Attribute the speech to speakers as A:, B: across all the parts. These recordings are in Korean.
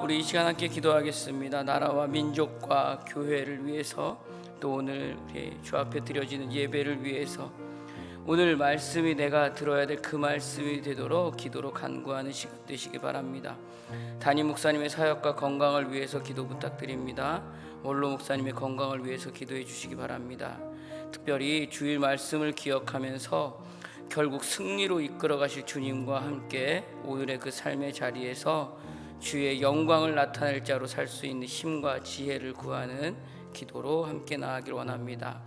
A: 우리 이 시간 함께 기도하겠습니다. 나라와 민족과 교회를 위해서, 또 오늘 우리 주 앞에 드려지는 예배를 위해서, 오늘 말씀이 내가 들어야 될 그 말씀이 되도록 기도로 간구하는 시간 되시기 바랍니다. 담임 목사님의 사역과 건강을 위해서 기도 부탁드립니다. 원로 목사님의 건강을 위해서 기도해 주시기 바랍니다. 특별히 주일 말씀을 기억하면서 결국 승리로 이끌어 가실 주님과 함께 오늘의 그 삶의 자리에서 주의 영광을 나타낼 자로 살 수 있는 힘과 지혜를 구하는 기도로 함께 나아가길 원합니다.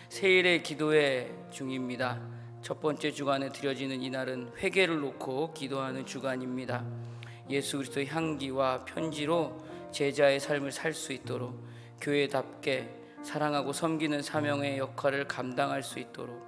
A: 세일의 기도회 중입니다. 첫 번째 주간에 드려지는 이날은 회개를 놓고 기도하는 주간입니다. 예수 그리스도의 향기와 편지로 제자의 삶을 살 수 있도록, 교회답게 사랑하고 섬기는 사명의 역할을 감당할 수 있도록,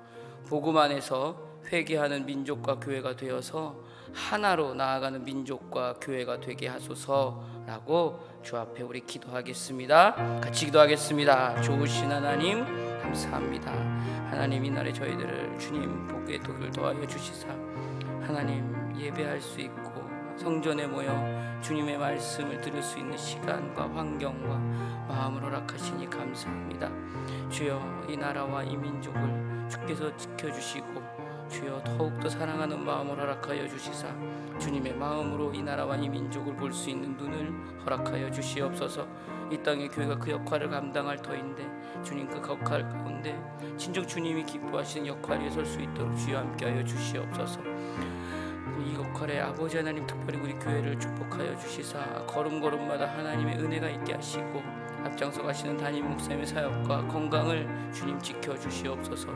A: 복음 안에서 회개하는 민족과 교회가 되어서 하나로 나아가는 민족과 교회가 되게 하소서라고 주 앞에 우리 기도하겠습니다. 같이 기도하겠습니다. 좋으신 하나님 감사합니다. 하나님, 이날에 저희들을 주님 복의 독을 더하여 주시사 하나님 예배할 수 있고 성전에 모여 주님의 말씀을 들을 수 있는 시간과 환경과 마음을 허락하시니 감사합니다. 주여, 이 나라와 이 민족을 주께서 지켜주시고 주여 더욱더 사랑하는 마음을 허락하여 주시사 주님의 마음으로 이 나라와 이 민족을 볼 수 있는 눈을 허락하여 주시옵소서. 이 땅의 교회가 그 역할을 감당할 터인데 주님 그 역할 가운데 진정 주님이 기뻐하시는 역할에 설 수 있도록 주여 함께하여 주시옵소서. 이 역할에 아버지 하나님, 특별히 우리 교회를 축복하여 주시사 걸음걸음마다 하나님의 은혜가 있게 하시고 앞장서 가시는 담임 목사님의 사역과 건강을 주님 지켜주시옵소서.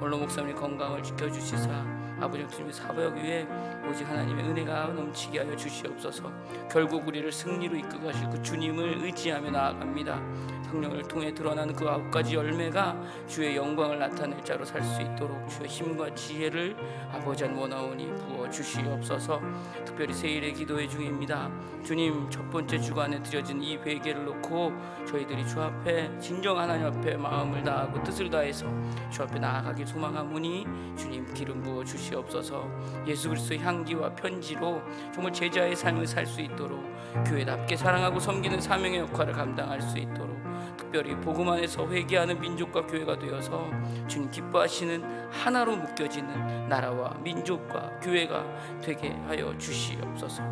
A: 원로 목사님의 건강을 지켜주시사 아버지 주님의 사역 위에 오직 하나님의 은혜가 넘치게 하여 주시옵소서. 결국 우리를 승리로 이끌어 가실 그 주님을 의지하며 나아갑니다. 성령을 통해 드러나는 그 9가지 열매가 주의 영광을 나타낼 자로 살 수 있도록 주의 힘과 지혜를 아버지 안 원하오니 부어 주시옵소서. 특별히 세일의 기도회 중입니다. 주님, 첫 번째 주간에 드려진 이 회개를 놓고 저희들이 주 앞에 진정 하나님 앞에 마음을 다하고 뜻을 다해서 주 앞에 나아가길 소망하오니 주님 기름 부어 주시옵소서. 예수 그리스도의 향기와 편지로 정말 제자의 삶을 살 수 있도록, 교회답게 사랑하고 섬기는 사명의 역할을 감당할 수 있도록, 특별히 복음 안에서 회개하는 민족과 교회가 되어서 주님 기뻐하시는 하나로 묶여지는 나라와 민족과 교회가 되게 하여 주시옵소서.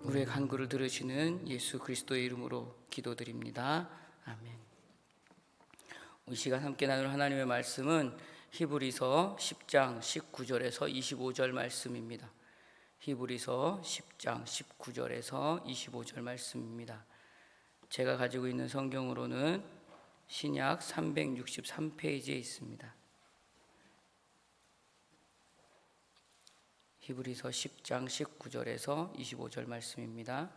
A: 우리의 간구를 들으시는 예수 그리스도의 이름으로 기도드립니다. 아멘. 이 시간 함께 나눌 하나님의 말씀은 히브리서 10장 19절에서 25절 말씀입니다. 히브리서 10장 19절에서 25절 말씀입니다. 제가 가지고 있는 성경으로는 신약 363페이지에 있습니다. 히브리서 10장 19절에서 25절 말씀입니다.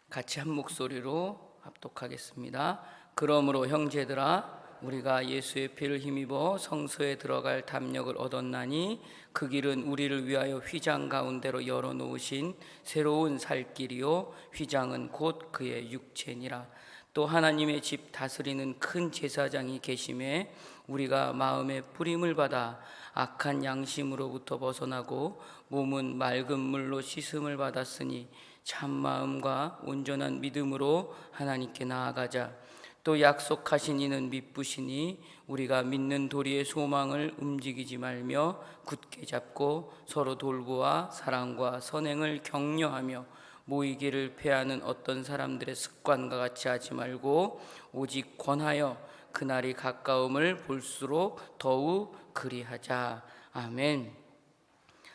A: 같이 한 목소리로 합독하겠습니다. 그러므로 형제들아, 우리가 예수의 피를 힘입어 성소에 들어갈 담력을 얻었나니 그 길은 우리를 위하여 휘장 가운데로 열어놓으신 새로운 살 길이요 휘장은 곧 그의 육체니라. 또 하나님의 집 다스리는 큰 제사장이 계심에 우리가 마음의 뿌림을 받아 악한 양심으로부터 벗어나고 몸은 맑은 물로 씻음을 받았으니 참마음과 온전한 믿음으로 하나님께 나아가자. 또 약속하신 이는 미쁘시니 우리가 믿는 도리의 소망을 움직이지 말며 굳게 잡고 서로 돌보아 사랑과 선행을 격려하며 모이기를 패하는 어떤 사람들의 습관과 같이 하지 말고 오직 권하여 그날이 가까움을 볼수록 더욱 그리하자. 아멘.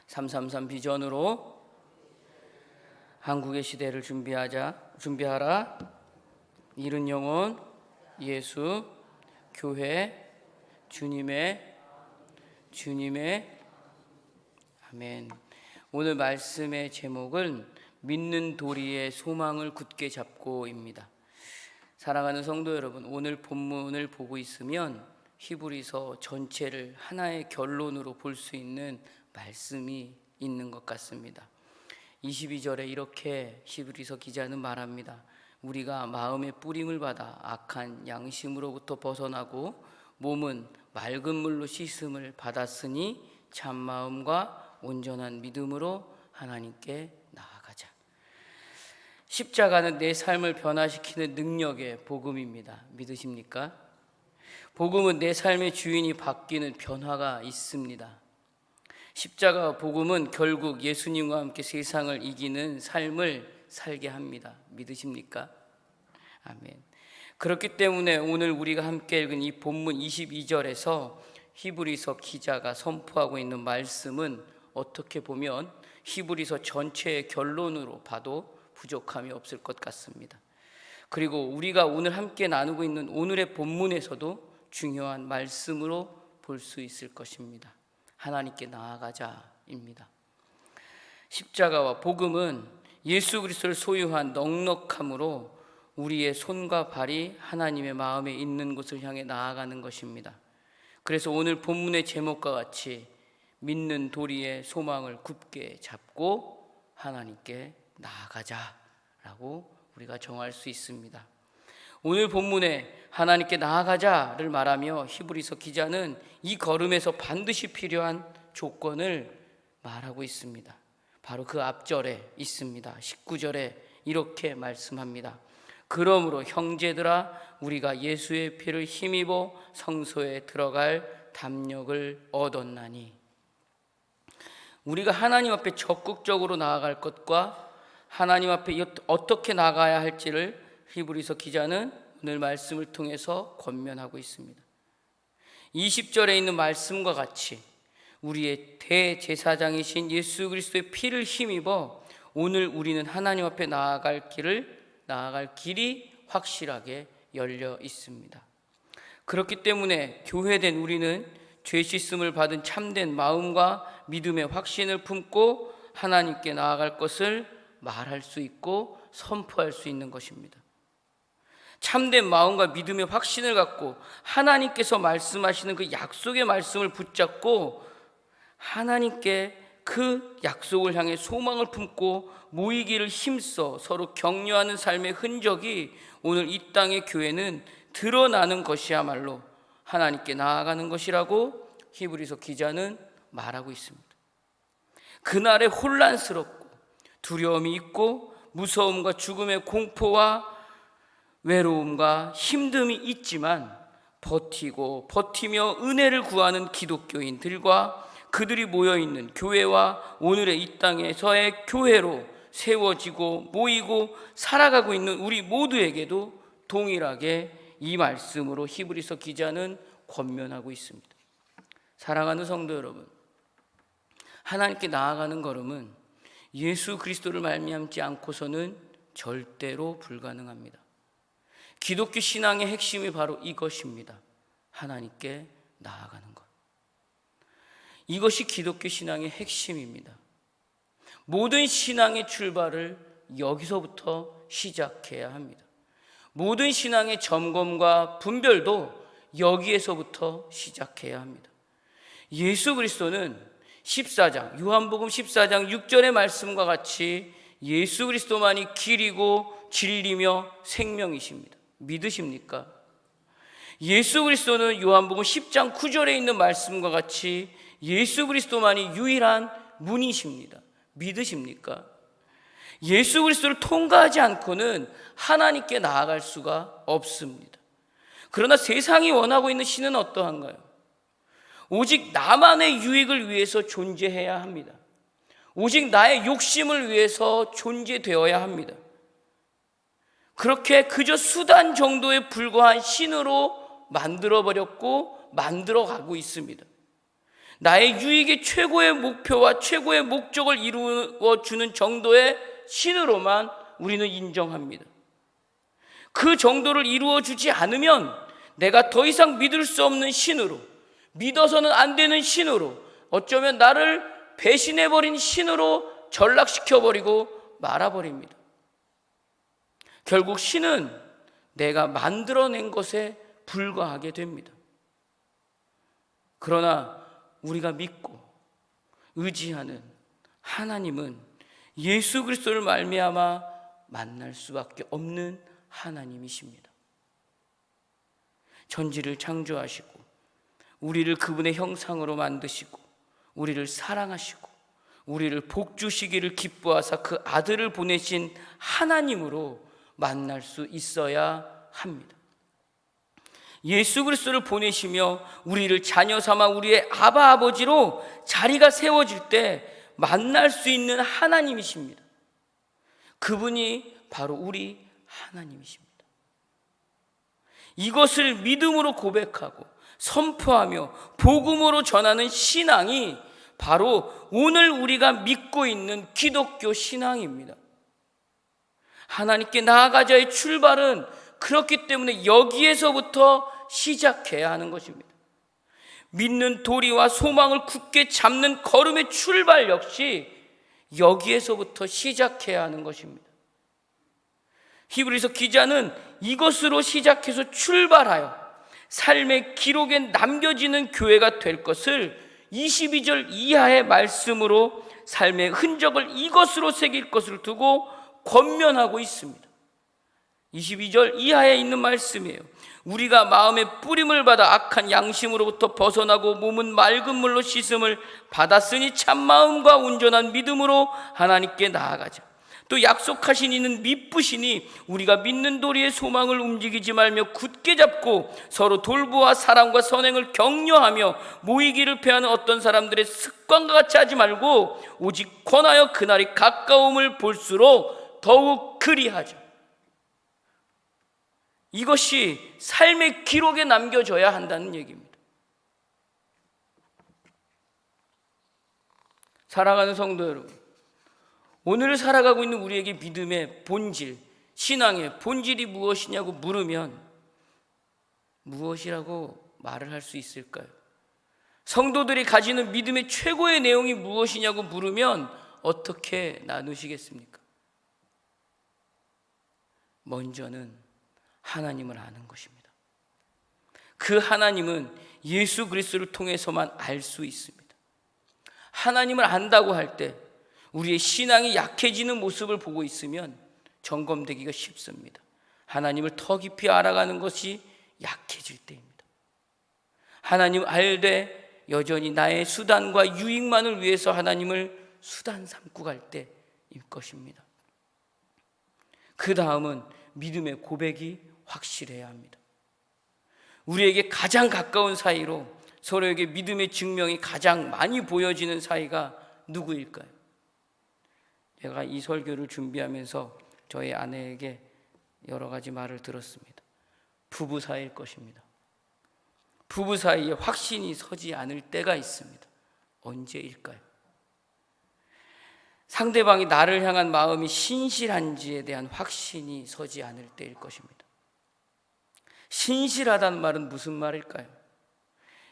A: 333 비전으로 한국의 시대를 준비하라. 이른 영혼, 예수, 교회, 주님의 아멘. 오늘 말씀의 제목은 믿는 도리의 소망을 굳게 잡고입니다. 사랑하는 성도 여러분, 오늘 본문을 보고 있으면 히브리서 전체를 하나의 결론으로 볼 수 있는 말씀이 있는 것 같습니다. 22절에 이렇게 히브리서 기자는 말합니다. 우리가 마음의 뿌림을 받아 악한 양심으로부터 벗어나고 몸은 맑은 물로 씻음을 받았으니 참 마음과 온전한 믿음으로 하나님께 나아가자. 십자가는 내 삶을 변화시키는 능력의 복음입니다. 믿으십니까? 복음은 내 삶의 주인이 바뀌는 변화가 있습니다. 십자가 복음은 결국 예수님과 함께 세상을 이기는 삶을 살게 합니다. 믿으십니까? 아멘. 그렇기 때문에 오늘 우리가 함께 읽은 이 본문 22절에서 히브리서 기자가 선포하고 있는 말씀은 어떻게 보면 히브리서 전체의 결론으로 봐도 부족함이 없을 것 같습니다. 그리고 우리가 오늘 함께 나누고 있는 오늘의 본문에서도 중요한 말씀으로 볼 수 있을 것입니다. 하나님께 나아가자입니다. 십자가와 복음은 예수 그리스도를 소유한 넉넉함으로 우리의 손과 발이 하나님의 마음에 있는 곳을 향해 나아가는 것입니다. 그래서 오늘 본문의 제목과 같이 믿는 도리의 소망을 굳게 잡고 하나님께 나아가자라고 우리가 정할 수 있습니다. 오늘 본문에 하나님께 나아가자를 말하며 히브리서 기자는 이 걸음에서 반드시 필요한 조건을 말하고 있습니다. 바로 그 앞절에 있습니다. 19절에 이렇게 말씀합니다. 그러므로 형제들아 우리가 예수의 피를 힘입어 성소에 들어갈 담력을 얻었나니, 우리가 하나님 앞에 적극적으로 나아갈 것과 하나님 앞에 어떻게 나가야 할지를 히브리서 기자는 오늘 말씀을 통해서 권면하고 있습니다. 20절에 있는 말씀과 같이 우리의 대제사장이신 예수 그리스도의 피를 힘입어 오늘 우리는 하나님 앞에 나아갈 길이 확실하게 열려 있습니다. 그렇기 때문에 교회된 우리는 죄 씻음을 받은 참된 마음과 믿음의 확신을 품고 하나님께 나아갈 것을 말할 수 있고 선포할 수 있는 것입니다. 참된 마음과 믿음의 확신을 갖고 하나님께서 말씀하시는 그 약속의 말씀을 붙잡고 하나님께 그 약속을 향해 소망을 품고 모이기를 힘써 서로 격려하는 삶의 흔적이 오늘 이 땅의 교회는 드러나는 것이야말로 하나님께 나아가는 것이라고 히브리서 기자는 말하고 있습니다. 그날에 혼란스럽고 두려움이 있고 무서움과 죽음의 공포와 외로움과 힘듦이 있지만 버티며 은혜를 구하는 기독교인들과 그들이 모여있는 교회와 오늘의 이 땅에서의 교회로 세워지고 모이고 살아가고 있는 우리 모두에게도 동일하게 이 말씀으로 히브리서 기자는 권면하고 있습니다. 사랑하는 성도 여러분, 하나님께 나아가는 걸음은 예수 그리스도를 말미암지 않고서는 절대로 불가능합니다. 기독교 신앙의 핵심이 바로 이것입니다. 하나님께 나아가는 것. 이것이 기독교 신앙의 핵심입니다. 모든 신앙의 출발을 여기서부터 시작해야 합니다. 모든 신앙의 점검과 분별도 여기에서부터 시작해야 합니다. 예수 그리스도는 14장, 요한복음 14장 6절의 말씀과 같이 예수 그리스도만이 길이고 진리며 생명이십니다. 믿으십니까? 예수 그리스도는 요한복음 10장 9절에 있는 말씀과 같이 예수 그리스도만이 유일한 문이십니다. 믿으십니까? 예수 그리스도를 통과하지 않고는 하나님께 나아갈 수가 없습니다. 그러나 세상이 원하고 있는 신은 어떠한가요? 오직 나만의 유익을 위해서 존재해야 합니다. 오직 나의 욕심을 위해서 존재되어야 합니다. 그렇게 그저 수단 정도에 불과한 신으로 만들어버렸고 만들어가고 있습니다. 나의 유익의 최고의 목표와 최고의 목적을 이루어주는 정도의 신으로만 우리는 인정합니다. 그 정도를 이루어주지 않으면 내가 더 이상 믿을 수 없는 신으로, 믿어서는 안 되는 신으로, 어쩌면 나를 배신해버린 신으로 전락시켜버리고 말아버립니다. 결국 신은 내가 만들어낸 것에 불과하게 됩니다. 그러나 우리가 믿고 의지하는 하나님은 예수 그리스도를 말미암아 만날 수밖에 없는 하나님이십니다. 천지를 창조하시고 우리를 그분의 형상으로 만드시고 우리를 사랑하시고 우리를 복주시기를 기뻐하사 그 아들을 보내신 하나님으로 만날 수 있어야 합니다. 예수 그리스도를 보내시며 우리를 자녀 삼아 우리의 아바 아버지로 자리가 세워질 때 만날 수 있는 하나님이십니다. 그분이 바로 우리 하나님이십니다. 이것을 믿음으로 고백하고 선포하며 복음으로 전하는 신앙이 바로 오늘 우리가 믿고 있는 기독교 신앙입니다. 하나님께 나아가자의 출발은 그렇기 때문에 여기에서부터 시작해야 하는 것입니다. 믿는 도리와 소망을 굳게 잡는 걸음의 출발 역시 여기에서부터 시작해야 하는 것입니다. 히브리서 기자는 이것으로 시작해서 출발하여 삶의 기록에 남겨지는 교회가 될 것을 22절 이하의 말씀으로 삶의 흔적을 이것으로 새길 것을 두고 권면하고 있습니다. 22절 이하에 있는 말씀이에요. 우리가 마음의 뿌림을 받아 악한 양심으로부터 벗어나고 몸은 맑은 물로 씻음을 받았으니 참마음과 온전한 믿음으로 하나님께 나아가자. 또 약속하신 이는 미쁘시니 우리가 믿는 도리의 소망을 움직이지 말며 굳게 잡고 서로 돌보아 사랑과 선행을 격려하며 모이기를 패하는 어떤 사람들의 습관과 같이 하지 말고 오직 권하여 그날이 가까움을 볼수록 더욱 그리하자. 이것이 삶의 기록에 남겨져야 한다는 얘기입니다. 사랑하는 성도 여러분, 오늘 살아가고 있는 우리에게 믿음의 본질, 신앙의 본질이 무엇이냐고 물으면 무엇이라고 말을 할 수 있을까요? 성도들이 가지는 믿음의 최고의 내용이 무엇이냐고 물으면 어떻게 나누시겠습니까? 먼저는 하나님을 아는 것입니다. 그 하나님은 예수 그리스도를 통해서만 알 수 있습니다. 하나님을 안다고 할 때 우리의 신앙이 약해지는 모습을 보고 있으면 점검되기가 쉽습니다. 하나님을 더 깊이 알아가는 것이 약해질 때입니다. 하나님 알되 여전히 나의 수단과 유익만을 위해서 하나님을 수단 삼고 갈 때일 것입니다. 그 다음은 믿음의 고백이 확실해야 합니다. 우리에게 가장 가까운 사이로 서로에게 믿음의 증명이 가장 많이 보여지는 사이가 누구일까요? 제가 이 설교를 준비하면서 저희 아내에게 여러 가지 말을 들었습니다. 부부 사이일 것입니다. 부부 사이에 확신이 서지 않을 때가 있습니다. 언제일까요? 상대방이 나를 향한 마음이 신실한지에 대한 확신이 서지 않을 때일 것입니다. 신실하다는 말은 무슨 말일까요?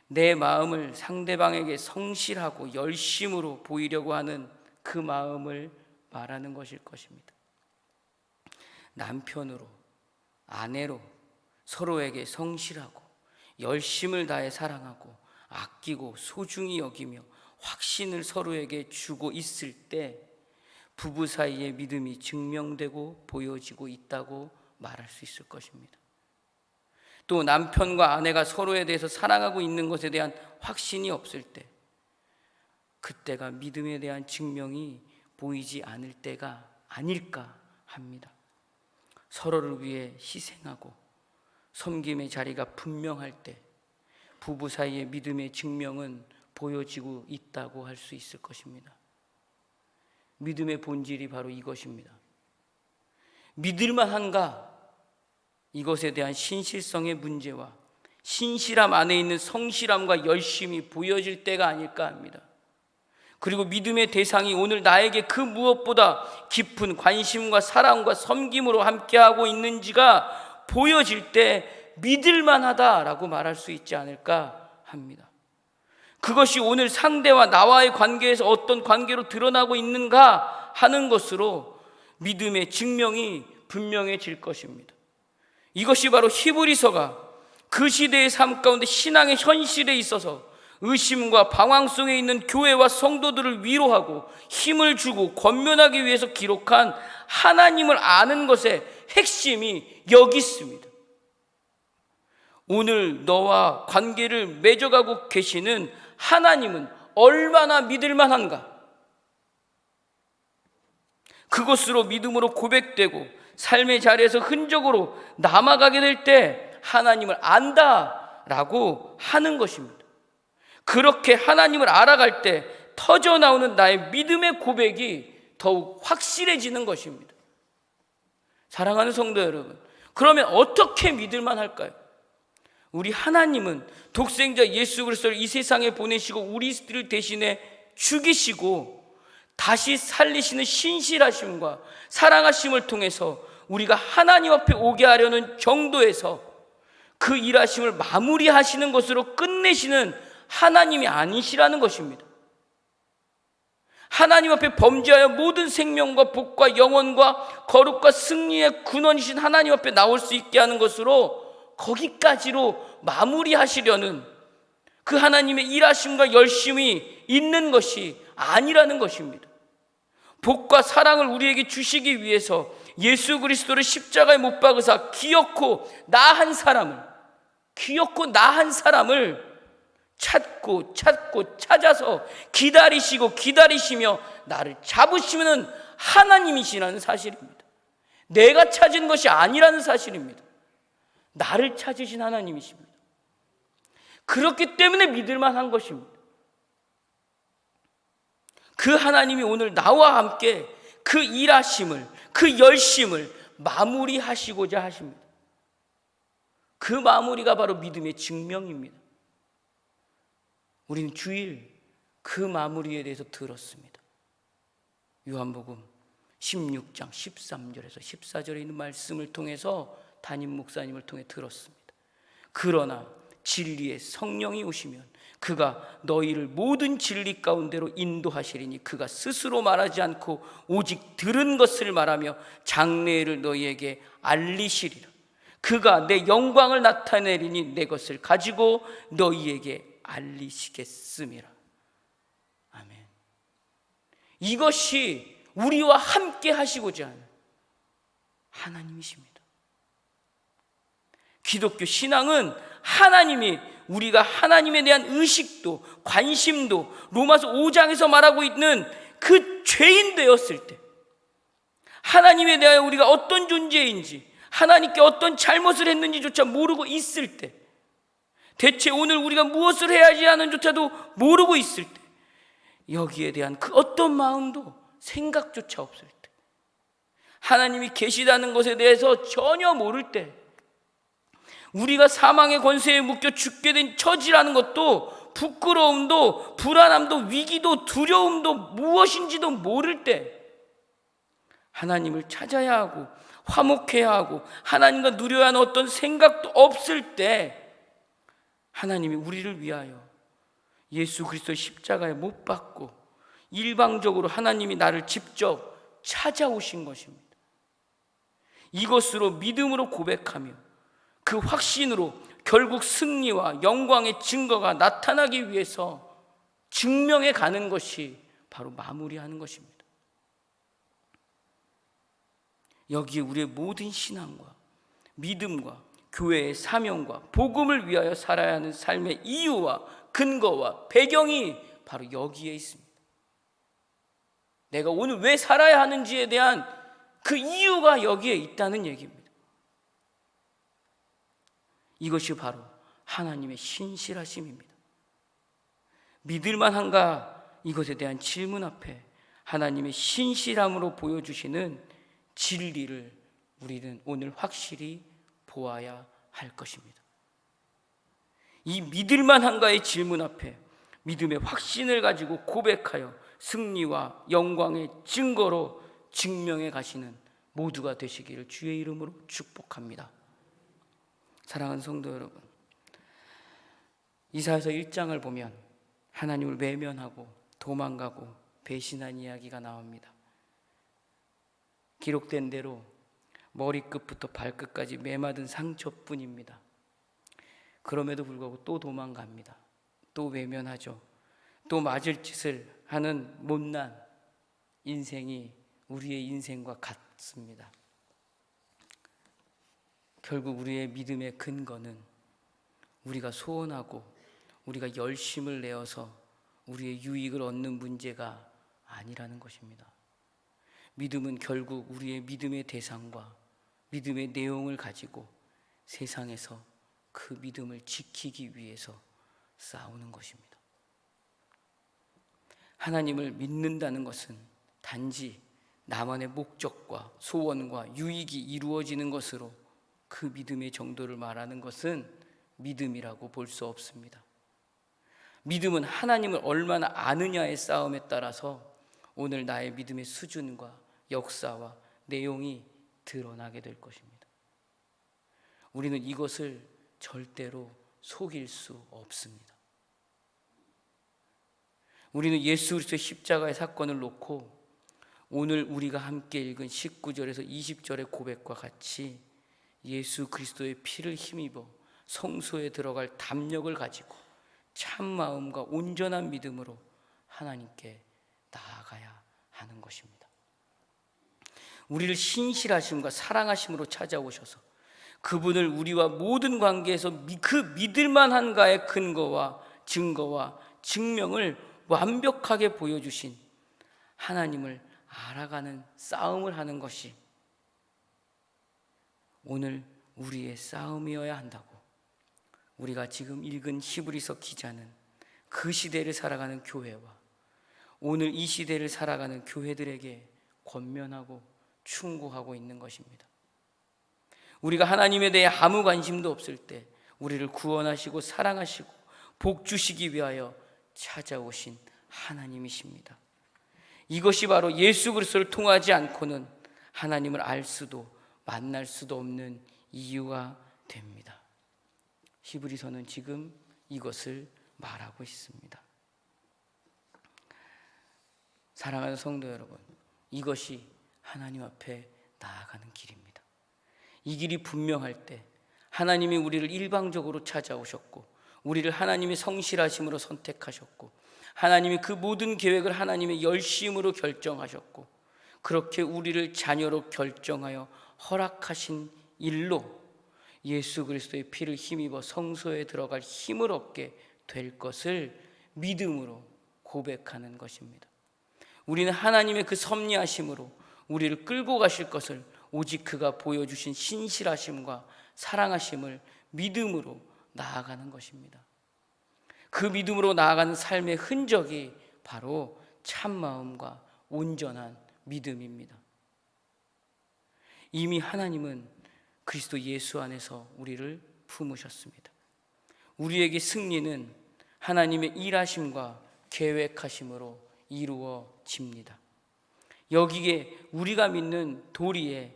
A: 내 마음을 상대방에게 성실하고 열심으로 보이려고 하는 그 마음을 말하는 것일 것입니다. 남편으로, 아내로 서로에게 성실하고 열심을 다해 사랑하고 아끼고 소중히 여기며 확신을 서로에게 주고 있을 때 부부 사이의 믿음이 증명되고 보여지고 있다고 말할 수 있을 것입니다. 또 남편과 아내가 서로에 대해서 사랑하고 있는 것에 대한 확신이 없을 때 그때가 믿음에 대한 증명이 보이지 않을 때가 아닐까 합니다. 서로를 위해 희생하고 섬김의 자리가 분명할 때 부부 사이의 믿음의 증명은 보여지고 있다고 할 수 있을 것입니다. 믿음의 본질이 바로 이것입니다. 믿을만한가? 이것에 대한 신실성의 문제와 신실함 안에 있는 성실함과 열심이 보여질 때가 아닐까 합니다. 그리고 믿음의 대상이 오늘 나에게 그 무엇보다 깊은 관심과 사랑과 섬김으로 함께하고 있는지가 보여질 때 믿을만하다라고 말할 수 있지 않을까 합니다. 그것이 오늘 상대와 나와의 관계에서 어떤 관계로 드러나고 있는가 하는 것으로 믿음의 증명이 분명해질 것입니다. 이것이 바로 히브리서가 그 시대의 삶 가운데 신앙의 현실에 있어서 의심과 방황 속에 있는 교회와 성도들을 위로하고 힘을 주고 권면하기 위해서 기록한 하나님을 아는 것의 핵심이 여기 있습니다. 오늘 너와 관계를 맺어가고 계시는 하나님은 얼마나 믿을 만한가? 그것으로 믿음으로 고백되고 삶의 자리에서 흔적으로 남아가게 될 때 하나님을 안다라고 하는 것입니다. 그렇게 하나님을 알아갈 때 터져나오는 나의 믿음의 고백이 더욱 확실해지는 것입니다. 사랑하는 성도 여러분, 그러면 어떻게 믿을만 할까요? 우리 하나님은 독생자 예수 그리스도를 이 세상에 보내시고 우리를 대신에 죽이시고 다시 살리시는 신실하심과 사랑하심을 통해서 우리가 하나님 앞에 오게 하려는 정도에서 그 일하심을 마무리하시는 것으로 끝내시는 하나님이 아니시라는 것입니다. 하나님 앞에 범죄하여 모든 생명과 복과 영원과 거룩과 승리의 근원이신 하나님 앞에 나올 수 있게 하는 것으로 거기까지로 마무리하시려는 그 하나님의 일하심과 열심이 있는 것이 아니라는 것입니다. 복과 사랑을 우리에게 주시기 위해서 예수 그리스도를 십자가에 못 박으사 기어코 나 한 사람을 찾고 찾아서 기다리시며 나를 잡으시는 하나님이시라는 사실입니다. 내가 찾은 것이 아니라는 사실입니다. 나를 찾으신 하나님이십니다. 그렇기 때문에 믿을만한 것입니다. 그 하나님이 오늘 나와 함께 그 일하심을, 그 열심을 마무리하시고자 하십니다. 그 마무리가 바로 믿음의 증명입니다. 우리는 주일 그 마무리에 대해서 들었습니다. 요한복음 16장 13절에서 14절에 있는 말씀을 통해서 담임 목사님을 통해 들었습니다. 그러나 진리의 성령이 오시면 그가 너희를 모든 진리 가운데로 인도하시리니 그가 스스로 말하지 않고 오직 들은 것을 말하며 장래를 너희에게 알리시리라. 그가 내 영광을 나타내리니 내 것을 가지고 너희에게 알리시겠음이라. 아멘. 이것이 우리와 함께 하시고자 하는 하나님이십니다. 기독교 신앙은 하나님이 우리가 하나님에 대한 의식도 관심도 로마서 5장에서 말하고 있는 그 죄인 되었을 때 하나님에 대하여 우리가 어떤 존재인지 하나님께 어떤 잘못을 했는지조차 모르고 있을 때 대체 오늘 우리가 무엇을 해야지 하는조차도 모르고 있을 때 여기에 대한 그 어떤 마음도 생각조차 없을 때 하나님이 계시다는 것에 대해서 전혀 모를 때 우리가 사망의 권세에 묶여 죽게 된 처지라는 것도 부끄러움도 불안함도 위기도 두려움도 무엇인지도 모를 때 하나님을 찾아야 하고 화목해야 하고 하나님과 누려야 하는 어떤 생각도 없을 때 하나님이 우리를 위하여 예수 그리스도 십자가에 못 박고 일방적으로 하나님이 나를 직접 찾아오신 것입니다. 이것으로 믿음으로 고백하며 그 확신으로 결국 승리와 영광의 증거가 나타나기 위해서 증명해 가는 것이 바로 마무리하는 것입니다. 여기에 우리의 모든 신앙과 믿음과 교회의 사명과 복음을 위하여 살아야 하는 삶의 이유와 근거와 배경이 바로 여기에 있습니다. 내가 오늘 왜 살아야 하는지에 대한 그 이유가 여기에 있다는 얘기입니다. 이것이 바로 하나님의 신실하심입니다. 믿을만한가? 이것에 대한 질문 앞에 하나님의 신실함으로 보여주시는 진리를 우리는 오늘 확실히 보아야 할 것입니다. 이 믿을만한가의 질문 앞에 믿음의 확신을 가지고 고백하여 승리와 영광의 증거로 증명해 가시는 모두가 되시기를 주의 이름으로 축복합니다. 사랑하는 성도 여러분, 이사야서 1장을 보면 하나님을 외면하고 도망가고 배신한 이야기가 나옵니다. 기록된 대로 머리끝부터 발끝까지 메마른 상처뿐입니다. 그럼에도 불구하고 또 도망갑니다. 또 외면하죠. 또 맞을 짓을 하는 못난 인생이 우리의 인생과 같습니다. 결국 우리의 믿음의 근거는 우리가 소원하고 우리가 열심을 내어서 우리의 유익을 얻는 문제가 아니라는 것입니다. 믿음은 결국 우리의 믿음의 대상과 믿음의 내용을 가지고 세상에서 그 믿음을 지키기 위해서 싸우는 것입니다. 하나님을 믿는다는 것은 단지 나만의 목적과 소원과 유익이 이루어지는 것으로 그 믿음의 정도를 말하는 것은 믿음이라고 볼 수 없습니다. 믿음은 하나님을 얼마나 아느냐의 싸움에 따라서 오늘 나의 믿음의 수준과 역사와 내용이 드러나게 될 것입니다. 우리는 이것을 절대로 속일 수 없습니다. 우리는 예수 그리스도의 십자가의 사건을 놓고 오늘 우리가 함께 읽은 19절에서 20절의 고백과 같이 예수 그리스도의 피를 힘입어 성소에 들어갈 담력을 가지고 참 마음과 온전한 믿음으로 하나님께 나아가야 하는 것입니다. 우리를 신실하심과 사랑하심으로 찾아오셔서 그분을 우리와 모든 관계에서 그 믿을만한가의 근거와 증거와 증명을 완벽하게 보여주신 하나님을 알아가는 싸움을 하는 것이 오늘 우리의 싸움이어야 한다고 우리가 지금 읽은 히브리서 기자는 그 시대를 살아가는 교회와 오늘 이 시대를 살아가는 교회들에게 권면하고 충고하고 있는 것입니다. 우리가 하나님에 대해 아무 관심도 없을 때 우리를 구원하시고 사랑하시고 복 주시기 위하여 찾아오신 하나님이십니다. 이것이 바로 예수 그리스도를 통하지 않고는 하나님을 알 수도 만날 수도 없는 이유가 됩니다. 히브리서는 지금 이것을 말하고 있습니다. 사랑하는 성도 여러분, 이것이 하나님 앞에 나아가는 길입니다. 이 길이 분명할 때 하나님이 우리를 일방적으로 찾아오셨고 우리를 하나님의 성실하심으로 선택하셨고 하나님이 그 모든 계획을 하나님의 열심으로 결정하셨고 그렇게 우리를 자녀로 결정하여 허락하신 일로 예수 그리스도의 피를 힘입어 성소에 들어갈 힘을 얻게 될 것을 믿음으로 고백하는 것입니다. 우리는 하나님의 그 섭리하심으로 우리를 끌고 가실 것을 오직 그가 보여주신 신실하심과 사랑하심을 믿음으로 나아가는 것입니다. 그 믿음으로 나아가는 삶의 흔적이 바로 참마음과 온전한 믿음입니다. 이미 하나님은 그리스도 예수 안에서 우리를 품으셨습니다. 우리에게 승리는 하나님의 일하심과 계획하심으로 이루어집니다. 여기에 우리가 믿는 도리에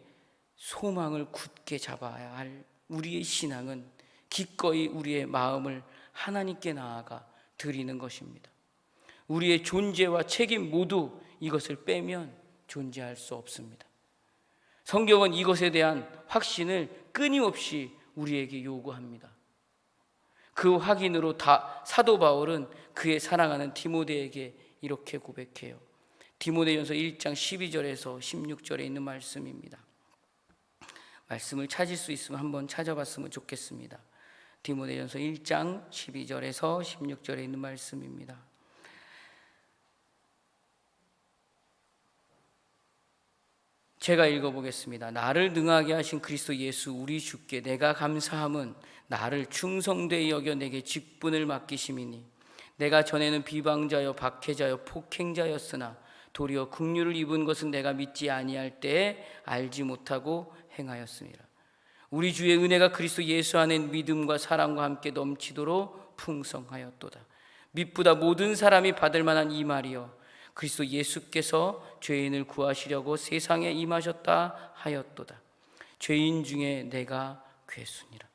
A: 소망을 굳게 잡아야 할 우리의 신앙은 기꺼이 우리의 마음을 하나님께 나아가 드리는 것입니다. 우리의 존재와 책임 모두 이것을 빼면 존재할 수 없습니다. 성경은 이것에 대한 확신을 끊임없이 우리에게 요구합니다. 그 확인으로 사도 바울은 그의 사랑하는 디모데에게 이렇게 고백해요. 디모데전서 1장 12절에서 16절에 있는 말씀입니다. 말씀을 찾을 수 있으면 한번 찾아봤으면 좋겠습니다. 디모데전서 1장 12절에서 16절에 있는 말씀입니다. 제가 읽어보겠습니다. 나를 능하게 하신 그리스도 예수 우리 주께 내가 감사함은 나를 충성되이 여겨 내게 직분을 맡기심이니 내가 전에는 비방자여 박해자여 폭행자였으나 도리어 긍휼을 입은 것은 내가 믿지 아니할 때에 알지 못하고 행하였습니다. 우리 주의 은혜가 그리스도 예수 안에 믿음과 사랑과 함께 넘치도록 풍성하였도다. 믿보다 모든 사람이 받을 만한 이 말이여 그리스도 예수께서 죄인을 구하시려고 세상에 임하셨다 하였도다. 죄인 중에 내가 괴순이라.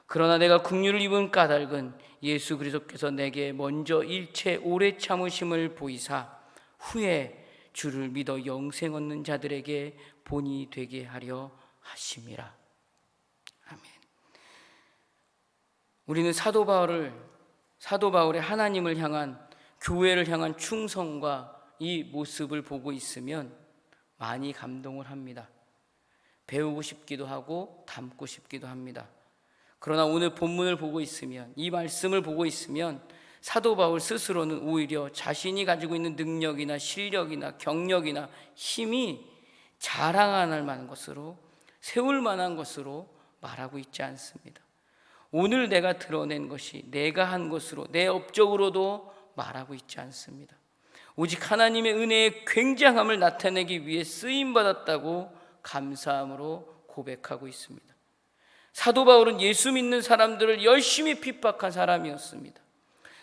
A: 그러나 내가 긍휼을 입은 까닭은 예수 그리스도께서 내게 먼저 일체 오래 참으심을 보이사 후에 주를 믿어 영생 얻는 자들에게 본이 되게 하려 하심이라. 아멘. 우리는 사도 바울의 하나님을 향한 교회를 향한 충성과 이 모습을 보고 있으면 많이 감동을 합니다. 배우고 싶기도 하고 담고 싶기도 합니다. 그러나 오늘 본문을 보고 있으면, 이 말씀을 보고 있으면 사도 바울 스스로는 오히려 자신이 가지고 있는 능력이나 실력이나 경력이나 힘이 자랑할 만한 것으로, 세울 만한 것으로 말하고 있지 않습니다. 오늘 내가 드러낸 것이 내가 한 것으로, 내 업적으로도 말하고 있지 않습니다. 오직 하나님의 은혜의 굉장함을 나타내기 위해 쓰임받았다고 감사함으로 고백하고 있습니다. 사도 바울은 예수 믿는 사람들을 열심히 핍박한 사람이었습니다.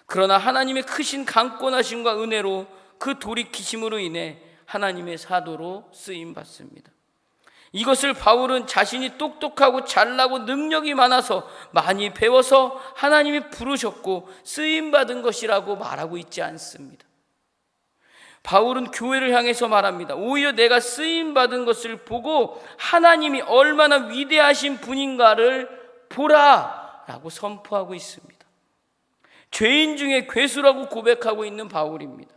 A: 그러나 하나님의 크신 강권하심과 은혜로 그 돌이키심으로 인해 하나님의 사도로 쓰임받습니다. 이것을 바울은 자신이 똑똑하고 잘나고 능력이 많아서 많이 배워서 하나님이 부르셨고 쓰임받은 것이라고 말하고 있지 않습니다. 바울은 교회를 향해서 말합니다. 오히려 내가 쓰임받은 것을 보고 하나님이 얼마나 위대하신 분인가를 보라 라고 선포하고 있습니다. 죄인 중에 괴수라고 고백하고 있는 바울입니다.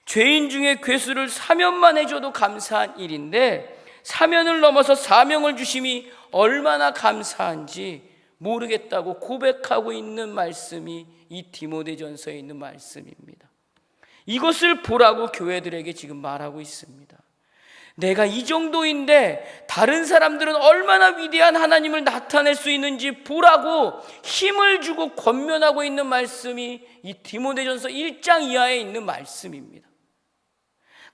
A: 죄인 중에 괴수를 사면만 해줘도 감사한 일인데 사면을 넘어서 사명을 주심이 얼마나 감사한지 모르겠다고 고백하고 있는 말씀이 이 디모데전서에 있는 말씀입니다. 이것을 보라고 교회들에게 지금 말하고 있습니다. 내가 이 정도인데 다른 사람들은 얼마나 위대한 하나님을 나타낼 수 있는지 보라고 힘을 주고 권면하고 있는 말씀이 이 디모데전서 1장 이하에 있는 말씀입니다.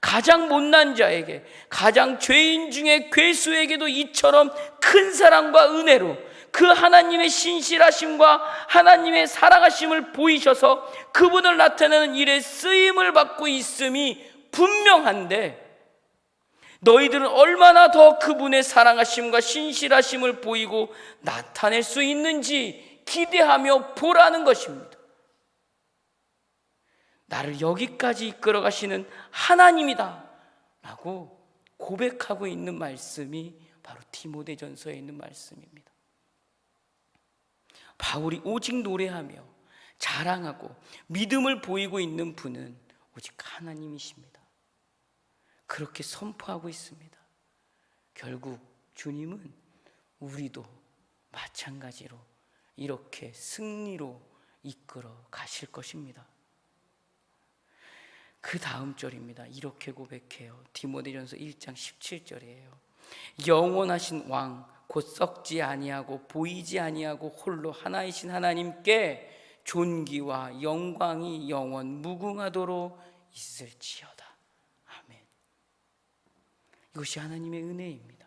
A: 가장 못난 자에게, 가장 죄인 중에 괴수에게도 이처럼 큰 사랑과 은혜로 그 하나님의 신실하심과 하나님의 사랑하심을 보이셔서 그분을 나타내는 일에 쓰임을 받고 있음이 분명한데 너희들은 얼마나 더 그분의 사랑하심과 신실하심을 보이고 나타낼 수 있는지 기대하며 보라는 것입니다. 나를 여기까지 이끌어 가시는 하나님이다 라고 고백하고 있는 말씀이 바로 디모데전서에 있는 말씀입니다. 바울이 오직 노래하며 자랑하고 믿음을 보이고 있는 분은 오직 하나님이십니다. 그렇게 선포하고 있습니다. 결국 주님은 우리도 마찬가지로 이렇게 승리로 이끌어 가실 것입니다. 그 다음 절입니다. 이렇게 고백해요. 디모데전서 1장 17절이에요. 영원하신 왕 곧 썩지 아니하고 보이지 아니하고 홀로 하나이신 하나님께 존귀와 영광이 영원 무궁하도록 있을지어다. 아멘. 이것이 하나님의 은혜입니다.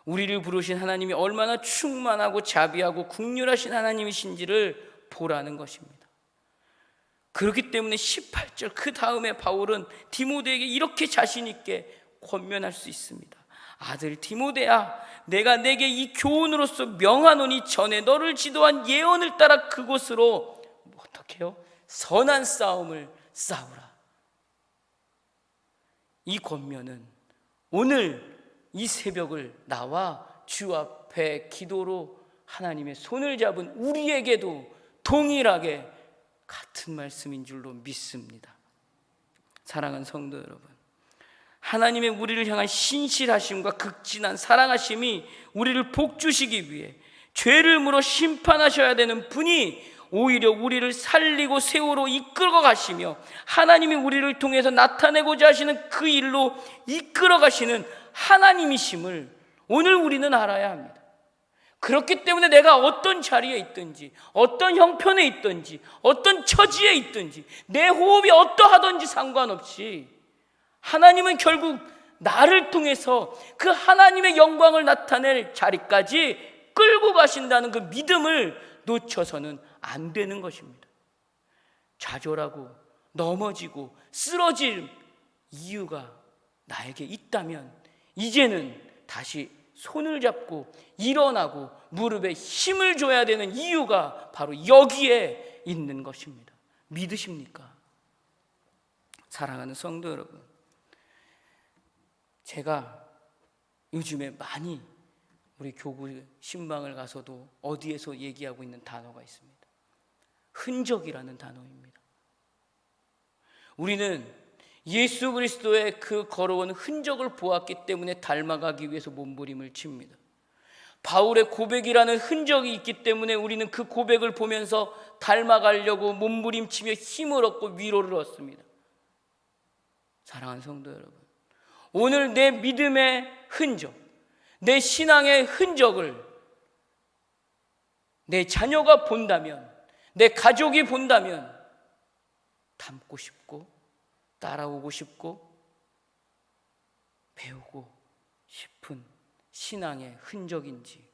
A: 우리를 부르신 하나님이 얼마나 충만하고 자비하고 긍휼하신 하나님이신지를 보라는 것입니다. 그렇기 때문에 18절 그 다음에 바울은 디모데에게 이렇게 자신 있게 권면할 수 있습니다. 아들 디모데야, 내가 내게 이 교훈으로서 명하노니 전에 너를 지도한 예언을 따라 그곳으로 어떻게 해요? 선한 싸움을 싸우라. 이 권면은 오늘 이 새벽을 나와 주 앞에 기도로 하나님의 손을 잡은 우리에게도 동일하게 같은 말씀인 줄로 믿습니다. 사랑하는 성도 여러분, 하나님의 우리를 향한 신실하심과 극진한 사랑하심이 우리를 복주시기 위해 죄를 물어 심판하셔야 되는 분이 오히려 우리를 살리고 세우러 이끌어 가시며 하나님이 우리를 통해서 나타내고자 하시는 그 일로 이끌어 가시는 하나님이심을 오늘 우리는 알아야 합니다. 그렇기 때문에 내가 어떤 자리에 있든지 어떤 형편에 있든지 어떤 처지에 있든지 내 호흡이 어떠하든지 상관없이 하나님은 결국 나를 통해서 그 하나님의 영광을 나타낼 자리까지 끌고 가신다는 그 믿음을 놓쳐서는 안 되는 것입니다. 좌절하고 넘어지고 쓰러질 이유가 나에게 있다면 이제는 다시 손을 잡고 일어나고 무릎에 힘을 줘야 되는 이유가 바로 여기에 있는 것입니다. 믿으십니까? 사랑하는 성도 여러분, 제가 요즘에 많이 우리 교구 신방을 가서도 어디에서 얘기하고 있는 단어가 있습니다. 흔적이라는 단어입니다. 우리는 예수 그리스도의 그 걸어온 흔적을 보았기 때문에 닮아가기 위해서 몸부림을 칩니다. 바울의 고백이라는 흔적이 있기 때문에 우리는 그 고백을 보면서 닮아가려고 몸부림치며 힘을 얻고 위로를 얻습니다. 사랑하는 성도 여러분, 오늘 내 믿음의 흔적, 내 신앙의 흔적을 내 자녀가 본다면, 내 가족이 본다면 닮고 싶고 따라오고 싶고 배우고 싶은 신앙의 흔적인지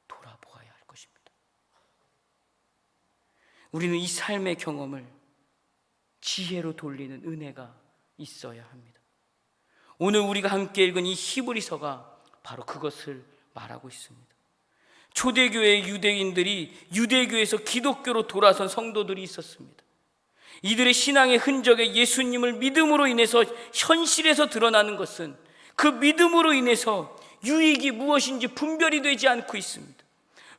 A: 돌아보아야 할 것입니다. 우리는 이 삶의 경험을 지혜로 돌리는 은혜가 있어야 합니다. 오늘 우리가 함께 읽은 이 히브리서가 바로 그것을 말하고 있습니다. 초대교회의 유대인들이 유대교에서 기독교로 돌아선 성도들이 있었습니다. 이들의 신앙의 흔적에 예수님을 믿음으로 인해서 현실에서 드러나는 것은 그 믿음으로 인해서 유익이 무엇인지 분별이 되지 않고 있습니다.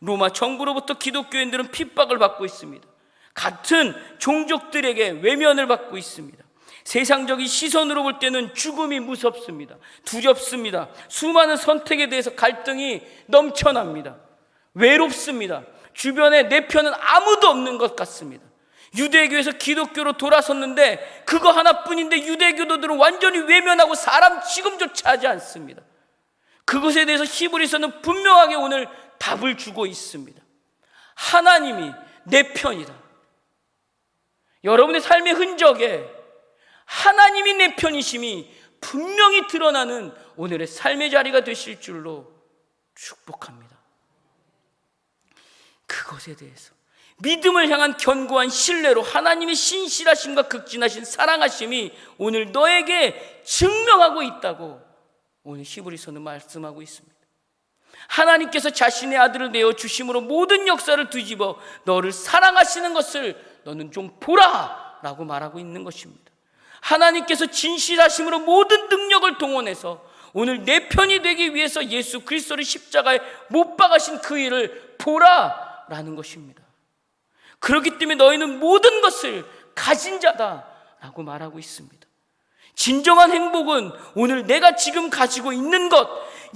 A: 로마 정부로부터 기독교인들은 핍박을 받고 있습니다. 같은 종족들에게 외면을 받고 있습니다. 세상적인 시선으로 볼 때는 죽음이 무섭습니다. 두렵습니다. 수많은 선택에 대해서 갈등이 넘쳐납니다. 외롭습니다. 주변에 내 편은 아무도 없는 것 같습니다. 유대교에서 기독교로 돌아섰는데 그거 하나뿐인데 유대교도들은 완전히 외면하고 사람 취급조차 하지 않습니다. 그것에 대해서 히브리서는 분명하게 오늘 답을 주고 있습니다. 하나님이 내 편이다. 여러분의 삶의 흔적에 하나님이 내 편이심이 분명히 드러나는 오늘의 삶의 자리가 되실 줄로 축복합니다. 그것에 대해서 믿음을 향한 견고한 신뢰로 하나님의 신실하심과 극진하신 사랑하심이 오늘 너에게 증명하고 있다고 오늘 히브리서는 말씀하고 있습니다. 하나님께서 자신의 아들을 내어 주심으로 모든 역사를 뒤집어 너를 사랑하시는 것을 너는 좀 보라 라고 말하고 있는 것입니다. 하나님께서 진실하심으로 모든 능력을 동원해서 오늘 내 편이 되기 위해서 예수 그리스도를 십자가에 못 박으신 그 일을 보라 라는 것입니다. 그렇기 때문에 너희는 모든 것을 가진 자다 라고 말하고 있습니다. 진정한 행복은 오늘 내가 지금 가지고 있는 것,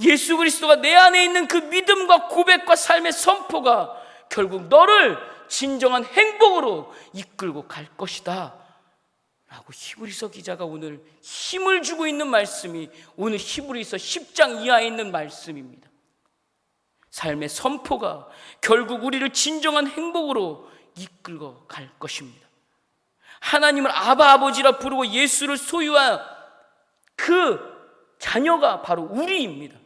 A: 예수 그리스도가 내 안에 있는 그 믿음과 고백과 삶의 선포가 결국 너를 진정한 행복으로 이끌고 갈 것이다 라고 히브리서 기자가 오늘 힘을 주고 있는 말씀이 오늘 히브리서 10장 이하에 있는 말씀입니다. 삶의 선포가 결국 우리를 진정한 행복으로 이끌고 갈 것입니다. 하나님을 아바 아버지라 부르고 예수를 소유한 그 자녀가 바로 우리입니다.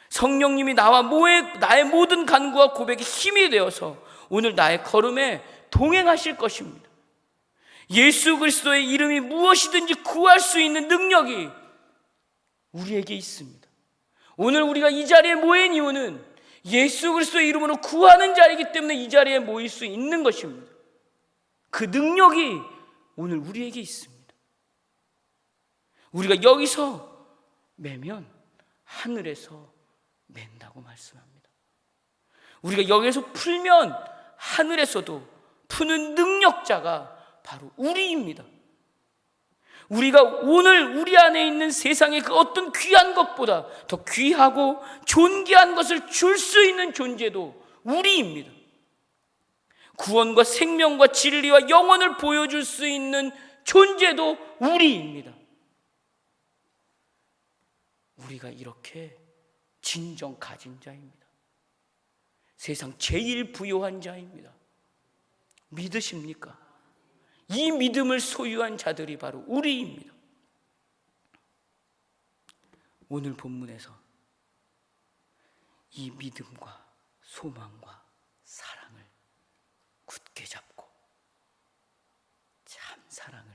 A: 성령님이 나의 모든 간구와 고백에 힘이 되어서 오늘 나의 걸음에 동행하실 것입니다. 예수 그리스도의 이름이 무엇이든지 구할 수 있는 능력이 우리에게 있습니다. 오늘 우리가 이 자리에 모인 이유는 예수 그리스도의 이름으로 구하는 자리이기 때문에 이 자리에 모일 수 있는 것입니다. 그 능력이 오늘 우리에게 있습니다. 우리가 여기서 매면 하늘에서 맨다고 말씀합니다. 우리가 여기서 풀면 하늘에서도 푸는 능력자가 바로 우리입니다. 우리가 오늘 우리 안에 있는 세상의 그 어떤 귀한 것보다 더 귀하고 존귀한 것을 줄 수 있는 존재도 우리입니다. 구원과 생명과 진리와 영혼을 보여줄 수 있는 존재도 우리입니다. 우리가 이렇게 진정 가진 자입니다. 세상 제일 부요한 자입니다. 믿으십니까? 이 믿음을 소유한 자들이 바로 우리입니다. 오늘 본문에서 이 믿음과 소망과 사랑을 굳게 잡고 참 사랑을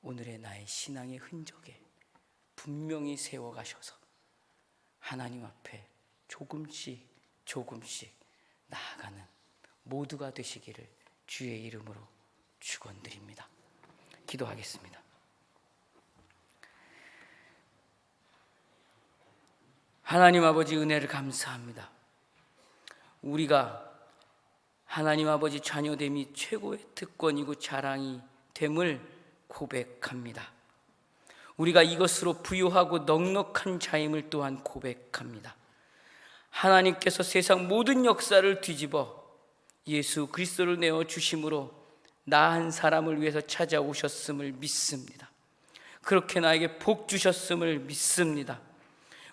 A: 오늘의 나의 신앙의 흔적에 분명히 세워가셔서 하나님 앞에 조금씩 나아가는 모두가 되시기를 주의 이름으로 축원드립니다. 기도하겠습니다. 하나님 아버지 은혜를 감사합니다. 우리가 하나님 아버지 자녀됨이 최고의 특권이고 자랑이 됨을 고백합니다. 우리가 이것으로 부유하고 넉넉한 자임을 또한 고백합니다. 하나님께서 세상 모든 역사를 뒤집어 예수 그리스도를 내어 주심으로 나 한 사람을 위해서 찾아오셨음을 믿습니다. 그렇게 나에게 복 주셨음을 믿습니다.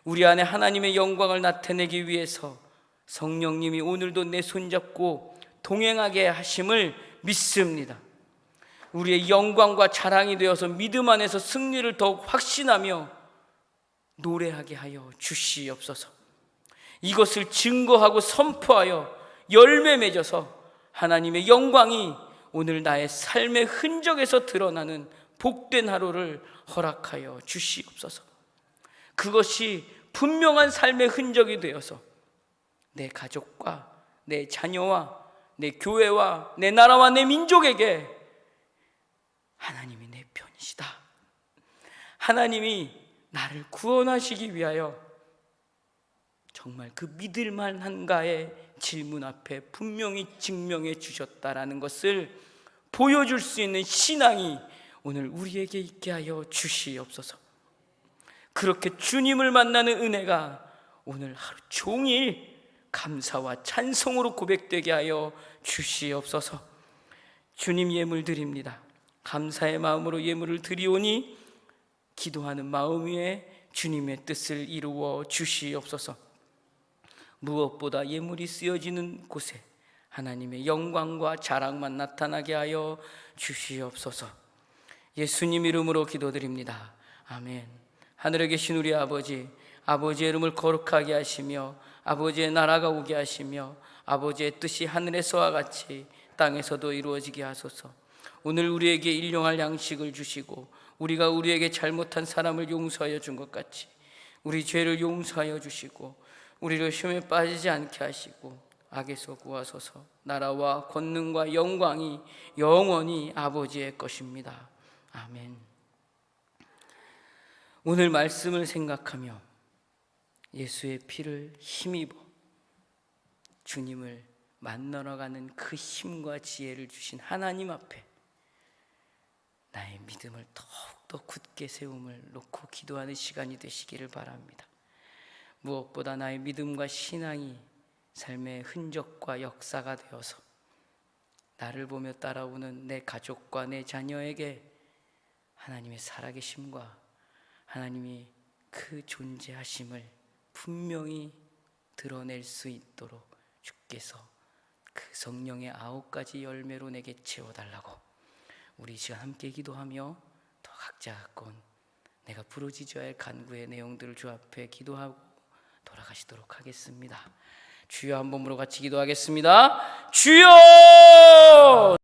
A: 우리 안에 하나님의 영광을 나타내기 위해서 성령님이 오늘도 내 손잡고 동행하게 하심을 믿습니다. 우리의 영광과 자랑이 되어서 믿음 안에서 승리를 더욱 확신하며 노래하게 하여 주시옵소서. 이것을 증거하고 선포하여 열매 맺어서 하나님의 영광이 오늘 나의 삶의 흔적에서 드러나는 복된 하루를 허락하여 주시옵소서. 그것이 분명한 삶의 흔적이 되어서 내 가족과 내 자녀와 내 교회와 내 나라와 내 민족에게 하나님이 내 편이시다, 하나님이 나를 구원하시기 위하여 정말 그 믿을만한가의 질문 앞에 분명히 증명해 주셨다라는 것을 보여줄 수 있는 신앙이 오늘 우리에게 있게 하여 주시옵소서. 그렇게 주님을 만나는 은혜가 오늘 하루 종일 감사와 찬송으로 고백되게 하여 주시옵소서. 주님 예물 드립니다. 감사의 마음으로 예물을 드리오니 기도하는 마음 위에 주님의 뜻을 이루어 주시옵소서. 무엇보다 예물이 쓰여지는 곳에 하나님의 영광과 자랑만 나타나게 하여 주시옵소서. 예수님 이름으로 기도드립니다. 아멘. 하늘에 계신 우리 아버지, 아버지의 이름을 거룩하게 하시며 아버지의 나라가 오게 하시며 아버지의 뜻이 하늘에서와 같이 땅에서도 이루어지게 하소서. 오늘 우리에게 일용할 양식을 주시고 우리가 우리에게 잘못한 사람을 용서하여 준 것 같이 우리 죄를 용서하여 주시고 우리를 시험에 빠지지 않게 하시고 악에서 구하소서. 나라와 권능과 영광이 영원히 아버지의 것입니다. 아멘. 오늘 말씀을 생각하며 예수의 피를 힘입어 주님을 만나러 가는 그 힘과 지혜를 주신 하나님 앞에 나의 믿음을 더욱더 굳게 세움을 놓고 기도하는 시간이 되시기를 바랍니다. 무엇보다 나의 믿음과 신앙이 삶의 흔적과 역사가 되어서 나를 보며 따라오는 내 가족과 내 자녀에게 하나님의 살아계심과 하나님이 그 존재하심을 분명히 드러낼 수 있도록 주께서 그 성령의 9가지 열매로 내게 채워달라고 우리 이 시간 함께 기도하며 더 각자 갖고 내가 부르짖어야 할 간구의 내용들을 주 앞에 기도하고 돌아가시도록 하겠습니다. 주여, 한 몸으로 같이 기도하겠습니다. 주여!